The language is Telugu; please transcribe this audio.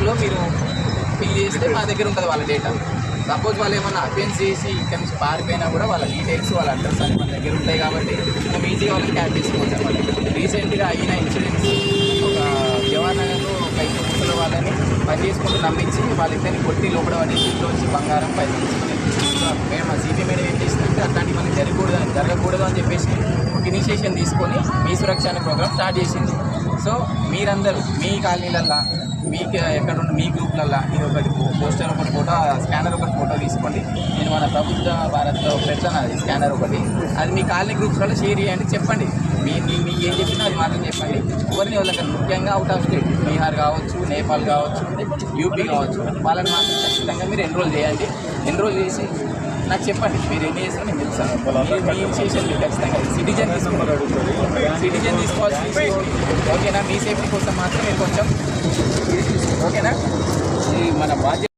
యాప్లో మీరు ఫిల్ చేస్తే మా దగ్గర ఉంటుంది వాళ్ళ డేటా. సపోజ్ వాళ్ళు ఏమన్నా అఫెన్స్ చేసి ఇక్కడ నుంచి పారిపోయినా కూడా వాళ్ళ డీటెయిల్స్ వాళ్ళ అడ్రస్ అన్ని మన దగ్గర ఉంటాయి కాబట్టి మనం ఈజీగా వాళ్ళకి క్యాచ్ చేసుకోవచ్చు అన్నమాట. రీసెంట్గా అయిన ఇన్సిడెంట్స్ ఒక జవాన్లో ఒక ఇద్దరు ముసలి వాళ్ళని పని చేసుకుంటూ నమ్మించి వాళ్ళిద్దరిని కొట్టి లోపల పడేసి ఇంట్లో వచ్చి బంగారం పైసలు తీసుకుని మేము మా సిపి మేడం ఏం చేసిందంటే అట్లాంటి మనకి జరగకూడదు అని చెప్పేసి ఒక ఇనిషియేషన్ తీసుకొని మీ సురక్ష అనే ప్రోగ్రామ్ స్టార్ట్ చేసింది. సో మీరందరూ మీ కాలనీలల్లో మీకు ఎక్కడ ఉన్న మీ గ్రూప్లల్లో ఇది ఒకటి పోస్టర్ ఒకటి ఫోటో స్కానర్ ఒకటి ఫోటో తీసుకోండి. నేను మన ప్రభుత్వ భారత్లో పెడతాను అది స్కానర్ ఒకటి, అది మీ కాలనీ గ్రూప్స్లో షేర్ చేయండి. చెప్పండి మీకు ఏం చెప్పినా అది మాత్రం చెప్పండి. ఎవరిని వాళ్ళకి ముఖ్యంగా అవుట్ ఆఫ్ స్టేట్ బీహార్ కావచ్చు, నేపాల్ కావచ్చు, యూపీ కావచ్చు, వాళ్ళని మాత్రం ఖచ్చితంగా మీరు ఎన్రోల్ చేయండి. ఎన్రోల్ చేసి నాకు చెప్పండి మీరు ఎన్ని చేస్తారో నేను చెప్తాను. మీ ఇనిషియేషన్ మీరు ఖచ్చితంగా సిటిజన్ తీసుకోవాల్సి ఓకేనా. మీ సేఫ్టీ కోసం మాత్రం మీరు కొంచెం ఓకేనా. మన బాధ్యత